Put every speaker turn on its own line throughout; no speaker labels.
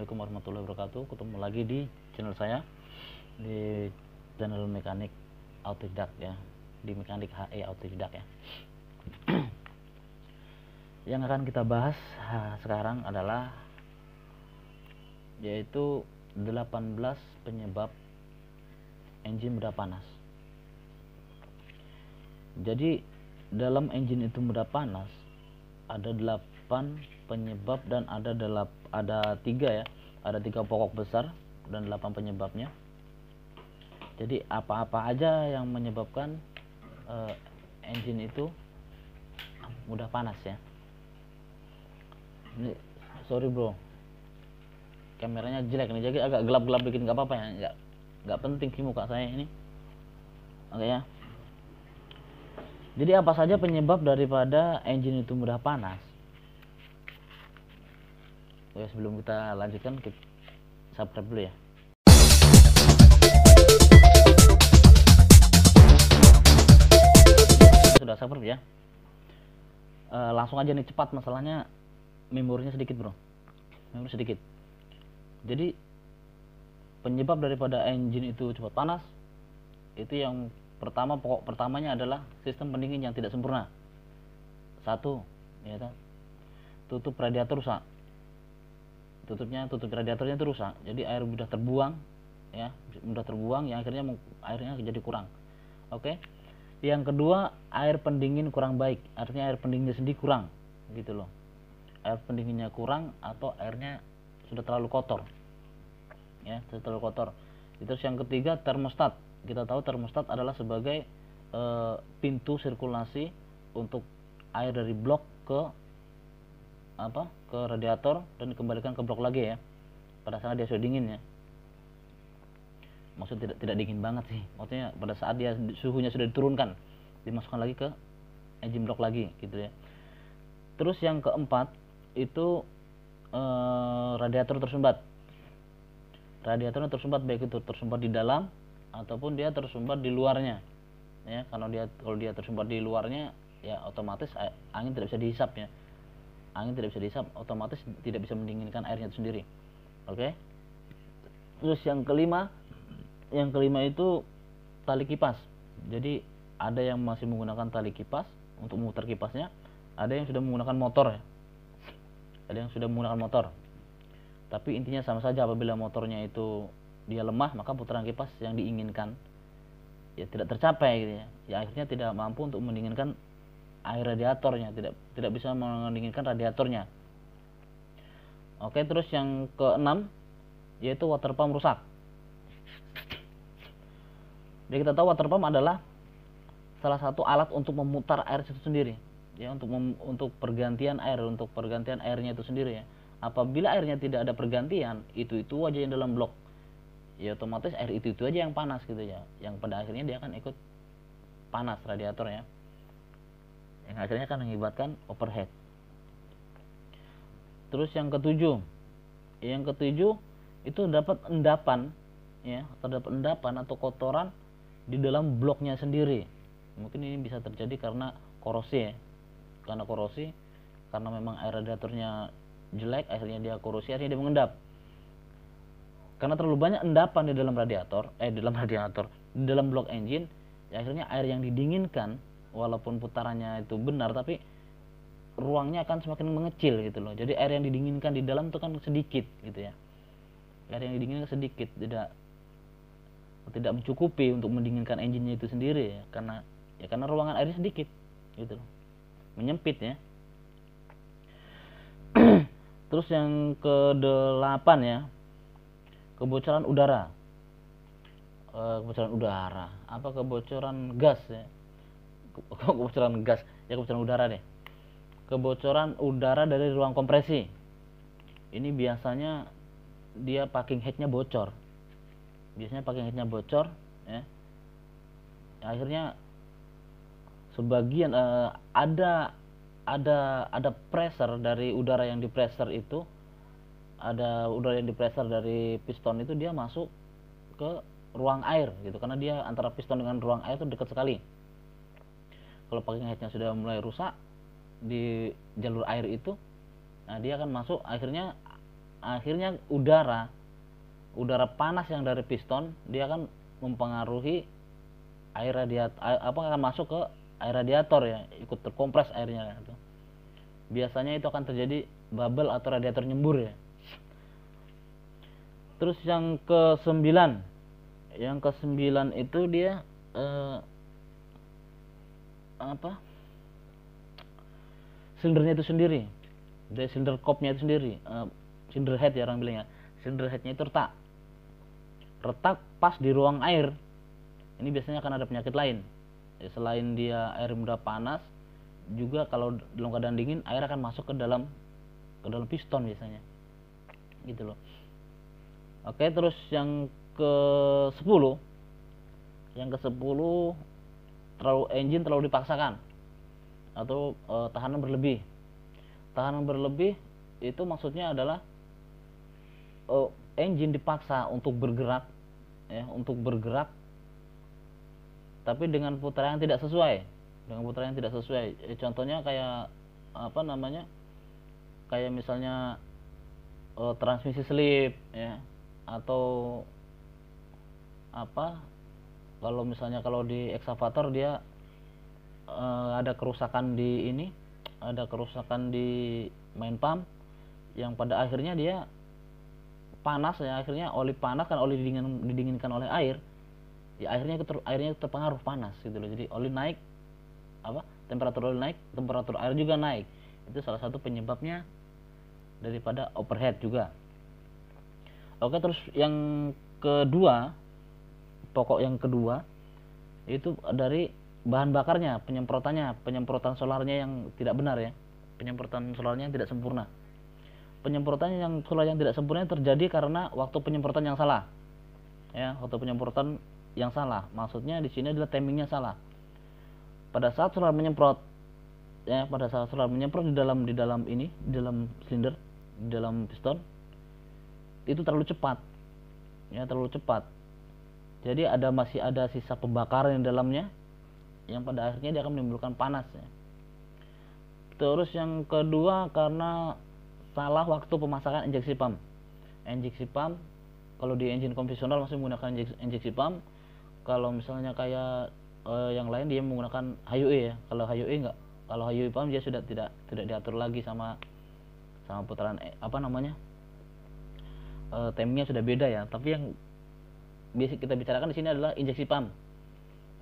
Assalamualaikum warahmatullahi wabarakatuh. Ketemu lagi di channel saya, di channel mekanik autodidak ya, di mekanik HE autodidak ya. Yang akan kita bahas sekarang adalah yaitu 18 penyebab engine mudah panas. Jadi dalam engine itu mudah panas ada 8 penyebab dan ada 3 ya, ada 3 pokok besar dan 8 penyebabnya. Jadi apa-apa aja yang menyebabkan engine itu mudah panas ya. Ini sorry bro, kameranya jelek nih, jadi agak gelap-gelap dikit, nggak apa-apa ya, nggak penting sih muka saya ini. Oke ya. Jadi apa saja penyebab daripada engine itu mudah panas? Oke, sebelum kita lanjutkan, kita subscribe dulu ya. Sudah subscribe ya. Langsung aja nih, cepat, masalahnya memorinya sedikit bro, memori sedikit. Jadi penyebab daripada engine itu cepat panas itu yang pertama, pokok pertamanya adalah sistem pendingin yang tidak sempurna. Satu ya, tutup radiator rusak. Tutup radiatornya itu rusak, jadi air mudah terbuang ya, yang akhirnya airnya jadi kurang. Oke. Yang kedua, air pendingin kurang baik, artinya air pendinginnya sendiri kurang gitu loh. Air pendinginnya kurang atau airnya sudah terlalu kotor ya, sudah terlalu kotor. Terus yang ketiga, termostat. Kita tahu termostat adalah sebagai pintu sirkulasi untuk air dari blok ke radiator dan dikembalikan ke blok lagi ya, pada saat dia sudah dingin ya. Maksud tidak dingin banget sih, maksudnya pada saat dia suhunya sudah diturunkan, dimasukkan lagi ke engine block lagi gitu ya. Terus yang keempat itu radiator tersumbat. Radiatornya tersumbat, baik itu tersumbat di dalam ataupun dia tersumbat di luarnya ya. Kalau dia tersumbat di luarnya ya, otomatis angin tidak bisa dihisap ya. Angin tidak bisa dihisap, otomatis tidak bisa mendinginkan airnya itu sendiri. Oke. Terus yang kelima itu tali kipas. Jadi ada yang masih menggunakan tali kipas untuk memutar kipasnya, ada yang sudah menggunakan motor ya. Ada yang sudah menggunakan motor. Tapi intinya sama saja, apabila motornya itu dia lemah, maka putaran kipas yang diinginkan ya tidak tercapai gitu ya. Ya akhirnya tidak mampu untuk mendinginkan air radiatornya, tidak bisa mendinginkan radiatornya. Oke, terus yang keenam yaitu water pump rusak. Jadi kita tahu water pump adalah salah satu alat untuk memutar air itu sendiri ya, untuk pergantian air, untuk pergantian airnya itu sendiri ya. Apabila airnya tidak ada pergantian, itu aja yang dalam blok ya, otomatis air itu aja yang panas gitu ya, yang pada akhirnya dia akan ikut panas radiator ya, yang akhirnya akan mengakibatkan overheat. Terus yang ketujuh itu dapat endapan ya, terdapat endapan atau kotoran di dalam bloknya sendiri. Mungkin ini bisa terjadi karena korosi ya, karena memang air radiatornya jelek, akhirnya dia korosi, akhirnya dia mengendap. Karena terlalu banyak endapan di dalam blok engine ya, akhirnya air yang didinginkan walaupun putarannya itu benar, tapi ruangnya akan semakin mengecil gitu loh. Jadi air yang didinginkan di dalam itu kan sedikit gitu ya. Air yang didinginkan sedikit, tidak mencukupi untuk mendinginkan engine-nya itu sendiri ya, karena ruangan airnya sedikit gitu loh, menyempit ya. Terus yang ke-8 ya, kebocoran udara. Kebocoran gas ya. Kebocoran udara deh. Kebocoran udara dari ruang kompresi. Ini biasanya dia packing head-nya bocor. Ya. Akhirnya sebagian ada pressure dari udara yang dipressure itu, dari piston itu, dia masuk ke ruang air gitu, karena dia antara piston dengan ruang air itu dekat sekali. Kalau packing headnya sudah mulai rusak di jalur air itu, nah dia akan masuk, akhirnya akhirnya udara panas yang dari piston dia akan mempengaruhi air radiator, akan masuk ke air radiator ya, ikut terkompres airnya gitu. Biasanya itu akan terjadi bubble atau radiator nyembur ya. Terus yang ke-9 itu dia silindernya itu sendiri, dari silinder kopnya itu sendiri, cylinder head ya orang bilang ya, cylinder headnya itu retak pas di ruang air. Ini biasanya akan ada penyakit lain ya, selain dia air mudah panas, juga kalau dalam keadaan dingin air akan masuk ke dalam piston biasanya gitu loh. Oke, terus yang ke-10 engine terlalu dipaksakan atau tekanan berlebih. Tekanan berlebih itu maksudnya adalah engine dipaksa untuk bergerak ya, tapi dengan putaran yang tidak sesuai. Contohnya kayak kayak misalnya transmisi slip ya, atau kalau di eksavator dia ada kerusakan di main pump yang pada akhirnya dia panas ya, akhirnya oli panas kan, oli didinginkan oleh air ya, airnya terpengaruh panas gitu loh. Jadi oli naik, temperatur oli naik, temperatur air juga naik. Itu salah satu penyebabnya daripada overheat juga. Oke, terus yang kedua, pokok yang kedua itu dari bahan bakarnya, penyemprotan solarnya yang tidak benar ya, penyemprotan solarnya yang tidak sempurna. Penyemprotan solar yang tidak sempurna terjadi karena waktu penyemprotan yang salah ya, maksudnya di sini adalah timingnya salah. Pada saat solar menyemprot di dalam silinder, di dalam piston, itu terlalu cepat. Jadi masih ada sisa pembakaran di dalamnya yang pada akhirnya dia akan menimbulkan panas ya. Terus yang kedua, karena salah waktu pemasangan injeksi pump. Kalau di engine konvensional masih menggunakan injeksi pump. Kalau misalnya kayak yang lain dia menggunakan HUE ya. Kalau HUE pump dia sudah tidak diatur lagi sama putaran timingnya sudah beda ya. Tapi yang biasa kita bicarakan di sini adalah injeksi pump.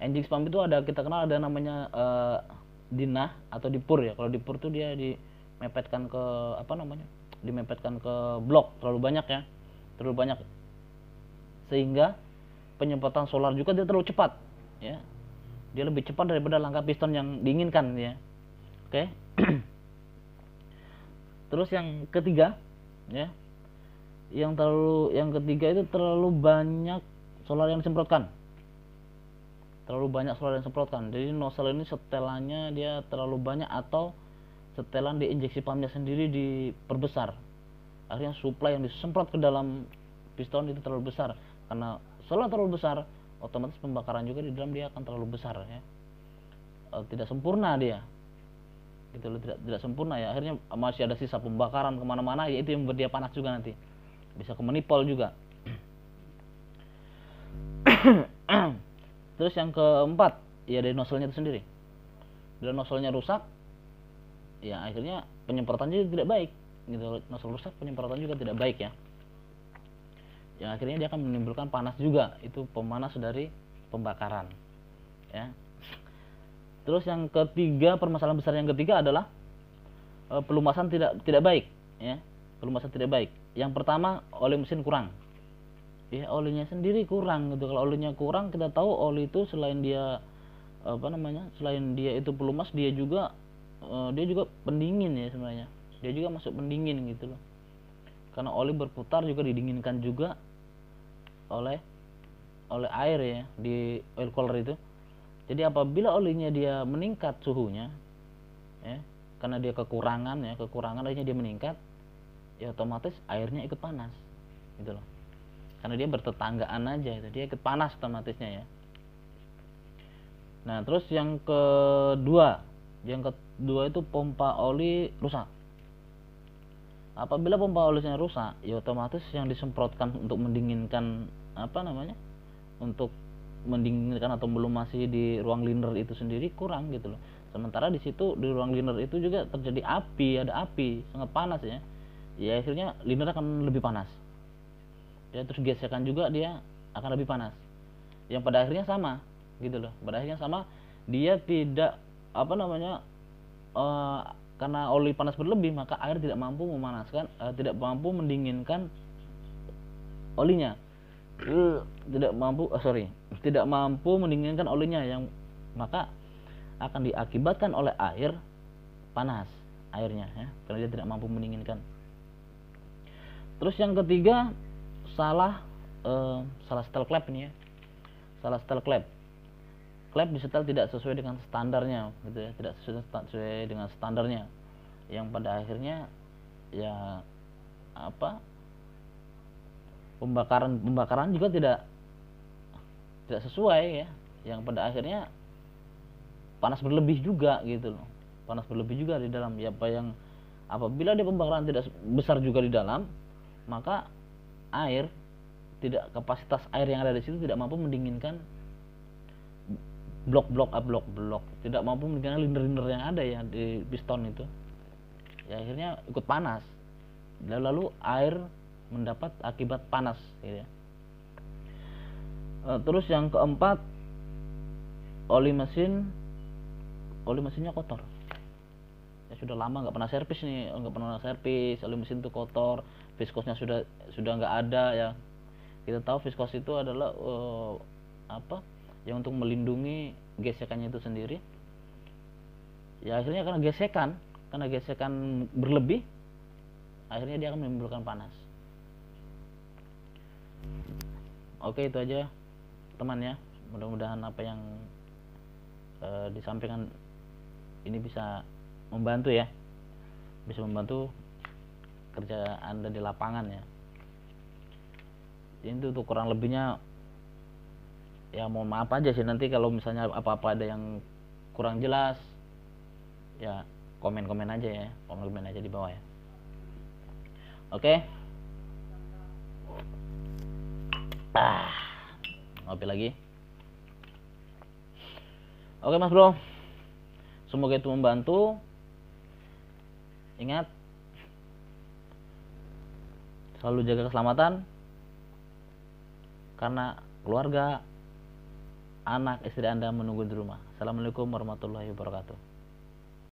Injeksi pump itu kita kenal ada namanya dinah atau dipur ya. Kalau dipur itu dia dimepetkan ke blok terlalu banyak, sehingga penyemprotan solar juga dia terlalu cepat ya. Dia lebih cepat daripada langkah piston yang diinginkan ya. Oke. Terus yang ketiga ya, yang ketiga itu terlalu banyak solar yang disemprotkan. Jadi nozzle ini setelannya dia terlalu banyak, atau setelan di injeksi pumpnya sendiri diperbesar. Akhirnya supply yang disemprot ke dalam piston itu terlalu besar. Karena solar terlalu besar, otomatis pembakaran juga di dalam dia akan terlalu besar ya. Tidak sempurna dia. Gitu loh, tidak sempurna ya. Akhirnya masih ada sisa pembakaran kemana-mana, ya itu yang membuat dia panas juga nanti. Bisa ke manipul juga. Terus yang keempat ya, dari nozzle-nya itu sendiri. Bila nozzle-nya rusak ya, akhirnya penyemprotannya tidak baik gitu. Nozzle rusak, penyemprotan juga tidak baik ya. Yang akhirnya dia akan menimbulkan panas juga. Itu pemanas dari pembakaran ya. Terus yang ketiga, permasalahan besar yang ketiga adalah pelumasan tidak baik ya. Pelumasan tidak baik. Yang pertama, oli mesin kurang. Ya, olinya sendiri kurang gitu. Kalau olinya kurang, kita tahu oli itu selain dia itu pelumas, dia juga pendingin ya sebenarnya. Dia juga masuk pendingin gitu loh. Karena oli berputar juga didinginkan juga oleh air ya di oil cooler itu. Jadi apabila olinya dia meningkat suhunya ya, karena dia kekurangan akhirnya dia meningkat, ya otomatis airnya ikut panas gitu loh. Karena dia bertetanggaan aja itu, dia ikut panas otomatisnya ya. Nah, terus yang kedua itu pompa oli rusak.
Apabila pompa olisnya rusak, ya otomatis yang disemprotkan untuk mendinginkan untuk mendinginkan atau melumasi di ruang liner itu sendiri kurang gitu loh. Sementara di situ di ruang liner itu juga terjadi ada api sangat panas ya. Ya akhirnya liner akan lebih panas. Ya terus gesekan juga dia akan lebih panas. Yang pada akhirnya sama gitu loh. Pada akhirnya sama, dia tidak karena oli panas berlebih, maka air tidak mampu memanaskan, tidak mampu mendinginkan olinya. Tidak mampu mendinginkan olinya, yang maka akan diakibatkan oleh air panas airnya ya, karena dia tidak mampu mendinginkan. Terus yang ketiga, salah setel klep ini ya. Salah setel klep. Klep disetel tidak sesuai dengan standarnya gitu ya, tidak sesuai dengan standarnya, yang pada akhirnya ya pembakaran juga tidak sesuai ya, yang pada akhirnya panas berlebih juga gitu loh, panas berlebih juga di dalam ya, apabila dia pembakaran tidak besar juga di dalam, maka kapasitas air yang ada di situ tidak mampu mendinginkan blok, tidak mampu mendinginkan liner yang ada ya di piston itu, ya akhirnya ikut panas, lalu air mendapat akibat panas gitu ya. Terus yang keempat, oli mesinnya kotor. Ya sudah lama nggak pernah servis, oli mesin itu kotor, viskosnya sudah nggak ada ya. Kita tahu viskos itu adalah yang untuk melindungi gesekannya itu sendiri. Ya akhirnya karena gesekan berlebih, akhirnya dia akan menimbulkan panas. Oke, itu aja teman ya. Mudah-mudahan apa yang disampaikan ini bisa membantu ya, bisa membantu kerja Anda di lapangan ya. Ini tuh kurang lebihnya ya, mohon maaf aja sih, nanti kalau misalnya apa-apa ada yang kurang jelas ya komen aja ya, komen aja di bawah ya. Oke. Ngopi lagi. Oke Mas Bro, semoga itu membantu. Ingat, selalu jaga keselamatan, karena keluarga, anak, istri Anda menunggu di rumah. Assalamualaikum warahmatullahi wabarakatuh.